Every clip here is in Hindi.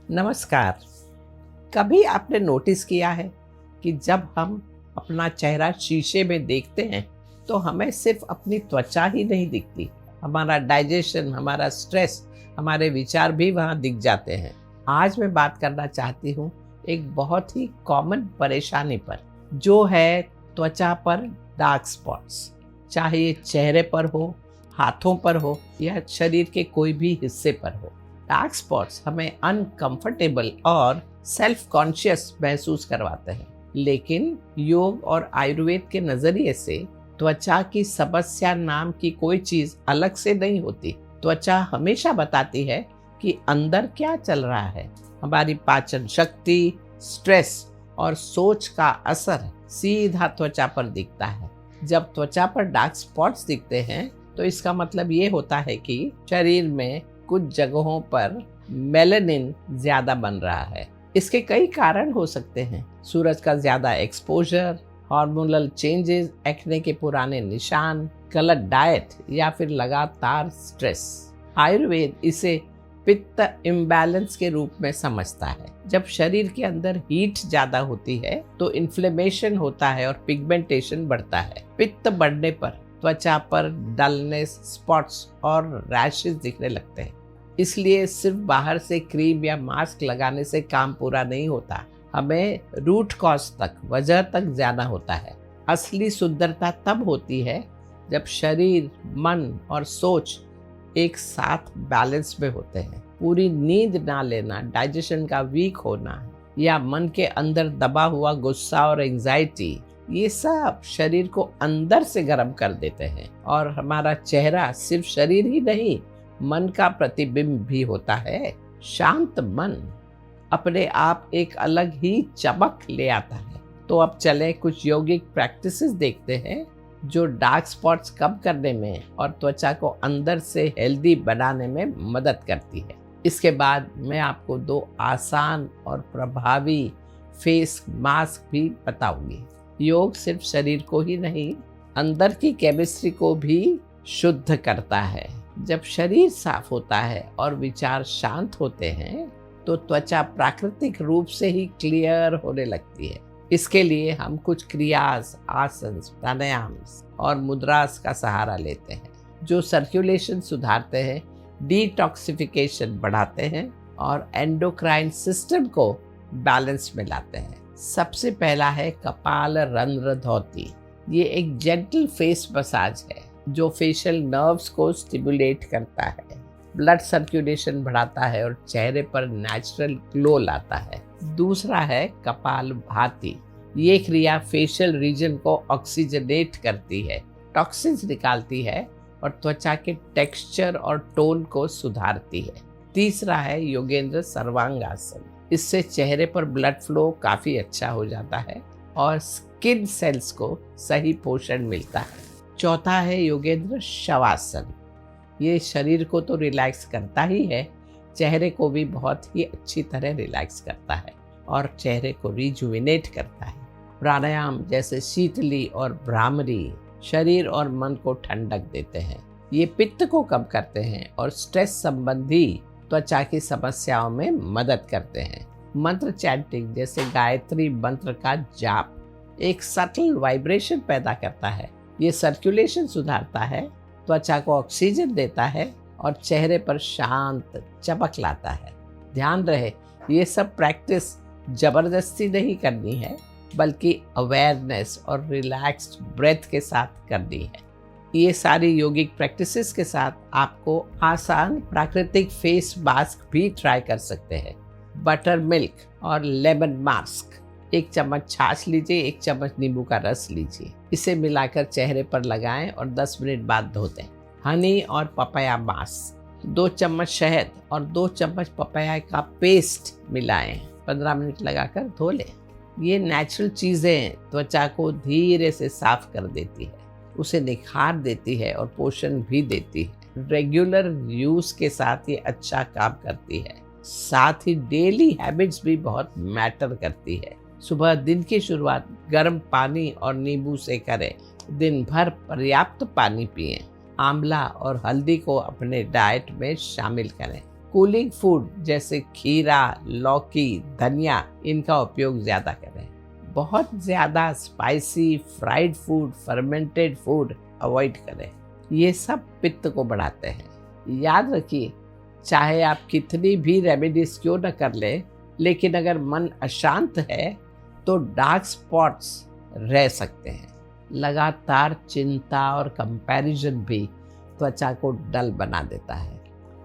नमस्कार। कभी आपने नोटिस किया है कि जब हम अपना चेहरा शीशे में देखते हैं तो हमें सिर्फ अपनी त्वचा ही नहीं दिखती, हमारा डाइजेशन, हमारा स्ट्रेस, हमारे विचार भी वहाँ दिख जाते हैं। आज मैं बात करना चाहती हूँ एक बहुत ही कॉमन परेशानी पर, जो है त्वचा पर डार्क स्पॉट्स। चाहे ये चेहरे पर हो, हाथों पर हो या शरीर के कोई भी हिस्से पर हो। डार्क स्पॉट्स हमें अनकंफर्टेबल और सेल्फ कॉन्शियस महसूस करवाते हैं, लेकिन योग और आयुर्वेद के नजरिए से त्वचा की समस्या नाम की कोई चीज अलग से नहीं होती। त्वचा हमेशा बताती है कि अंदर क्या चल रहा है। हमारी पाचन शक्ति, स्ट्रेस और सोच का असर सीधा त्वचा पर दिखता है। जब त्वचा पर डार्क स्पॉट्स दिखते हैं तो इसका मतलब ये होता है कि शरीर में कुछ जगहों पर मेलानिन ज्यादा बन रहा है। इसके कई कारण हो सकते हैं। सूरज का ज्यादा एक्सपोजर, हार्मोनल चेंजेस, एक्ने के पुराने निशान, गलत डाइट या फिर लगातार स्ट्रेस। आयुर्वेद इसे पित्त इम्बैलेंस के रूप में समझता है। जब शरीर के अंदर हीट ज्यादा होती है तो इन्फ्लेमेशन होता है और पिगमेंटेशन बढ़ता है। पित्त बढ़ने पर त्वचा पर डलनेस, स्पॉट्स और रैशेस दिखने लगते हैं। इसलिए सिर्फ बाहर से क्रीम या मास्क लगाने से काम पूरा नहीं होता। हमें रूट कॉज तक, वजह तक जाना होता है। असली सुंदरता तब होती है जब शरीर, मन और सोच एक साथ बैलेंस में होते हैं। पूरी नींद ना लेना, डाइजेशन का वीक होना या मन के अंदर दबा हुआ गुस्सा और एंजाइटी, ये सब शरीर को अंदर से गर्म कर देते हैं। और हमारा चेहरा सिर्फ शरीर ही नहीं, मन का प्रतिबिंब भी होता है। शांत मन अपने आप एक अलग ही चमक ले आता है। तो अब चले कुछ योगिक प्रैक्टिसेस देखते हैं जो डार्क स्पॉट्स कम करने में और त्वचा को अंदर से हेल्दी बनाने में मदद करती है। इसके बाद मैं आपको 2 आसान और प्रभावी फेस मास्क भी बताऊंगी। योग सिर्फ शरीर को ही नहीं, अंदर की केमिस्ट्री को भी शुद्ध करता है। जब शरीर साफ होता है और विचार शांत होते हैं तो त्वचा प्राकृतिक रूप से ही क्लियर होने लगती है। इसके लिए हम कुछ क्रियास, आसन, प्राणायाम और मुद्रास का सहारा लेते हैं, जो सर्कुलेशन सुधारते हैं, डिटॉक्सिफिकेशन बढ़ाते हैं और एंडोक्राइन सिस्टम को बैलेंस में लाते हैं। सबसे पहला है कपाल रंध्र धौती। ये एक जेंटल फेस मसाज है जो फेशियल नर्व्स को स्टिमुलेट करता है, ब्लड सर्कुलेशन बढ़ाता है और चेहरे पर नेचुरल ग्लो लाता है। दूसरा है कपाल भाती। ये क्रिया फेशियल रीजन को ऑक्सीजनेट करती है, टॉक्सिन्स निकालती है और त्वचा के टेक्सचर और टोन को सुधारती है। तीसरा है योगेंद्र सर्वांगासन। इससे चेहरे पर ब्लड फ्लो काफी अच्छा हो जाता है और स्किन सेल्स को सही पोषण मिलता है। चौथा है योगेंद्र शवासन। ये शरीर को तो रिलैक्स करता ही है, चेहरे को भी बहुत ही अच्छी तरह रिलैक्स करता है और चेहरे को रिजुविनेट करता है। प्राणायाम जैसे शीतली और भ्रामरी शरीर और मन को ठंडक देते हैं। ये पित्त को कम करते हैं और स्ट्रेस संबंधी त्वचा की समस्याओं में मदद करते हैं। मंत्र चैंटिंग जैसे गायत्री मंत्र का जाप एक सटल वाइब्रेशन पैदा करता है। ये सर्कुलेशन सुधारता है, त्वचा को ऑक्सीजन देता है और चेहरे पर शांत चमक लाता है। ध्यान रहे, ये सब प्रैक्टिस जबरदस्ती नहीं करनी है, बल्कि अवेयरनेस और रिलैक्स्ड ब्रेथ के साथ करनी है। ये सारी योगिक प्रैक्टिसेस के साथ आपको आसान प्राकृतिक फेस मास्क भी ट्राई कर सकते हैं। बटर मिल्क और लेमन मास्क, 1 चम्मच छाछ लीजिए, 1 चम्मच नींबू का रस लीजिए, इसे मिलाकर चेहरे पर लगाएं और 10 मिनट बाद धो दें। हनी और पपाया मास्क, 2 चम्मच शहद और 2 चम्मच पपाया का पेस्ट मिलाएं, 15 मिनट लगाकर धो लें। ये नेचुरल चीज़ें त्वचा को धीरे से साफ कर देती है, उसे निखार देती है और पोषण भी देती है। रेगुलर यूज के साथ ये अच्छा काम करती है। साथ ही डेली हैबिट्स भी बहुत मैटर करती है। सुबह दिन की शुरुआत गर्म पानी और नींबू से करें। दिन भर पर्याप्त पानी पिएं। आंवला और हल्दी को अपने डाइट में शामिल करें। कूलिंग फूड जैसे खीरा, लौकी, धनिया, इनका उपयोग ज़्यादा करें। बहुत ज़्यादा spicy, fried food, fermented food avoid करें। ये सब पित्त को बढ़ाते हैं। याद रखिए, चाहे आप कितनी भी रेमेडीज क्यों न कर लें, लेकिन अगर मन अशांत है तो डार्क स्पॉट्स रह सकते हैं। लगातार चिंता और कंपैरिजन भी त्वचा को डल बना देता है।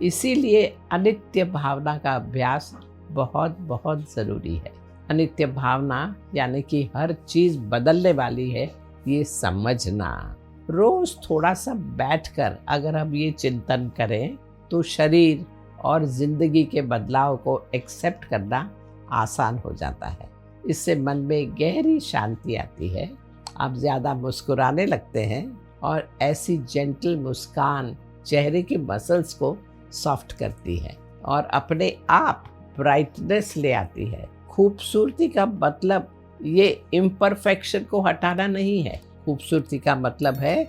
इसीलिए अनित्य भावना का अभ्यास बहुत बहुत ज़रूरी है। अनित्य भावना यानी कि हर चीज़ बदलने वाली है, ये समझना। रोज़ थोड़ा सा बैठकर अगर हम ये चिंतन करें तो शरीर और ज़िंदगी के बदलाव को एक्सेप्ट करना आसान हो जाता है। इससे मन में गहरी शांति आती है। आप ज़्यादा मुस्कुराने लगते हैं और ऐसी जेंटल मुस्कान चेहरे के मसल्स को सॉफ्ट करती है और अपने आप ब्राइटनेस ले आती है। खूबसूरती का मतलब ये इम्परफेक्शन को हटाना नहीं है। खूबसूरती का मतलब है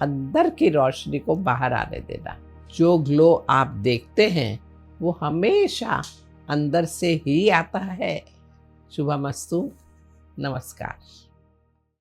अंदर की रोशनी को बाहर आने देना। जो ग्लो आप देखते हैं वो हमेशा अंदर से ही आता है। शुभमस्तु। नमस्कार।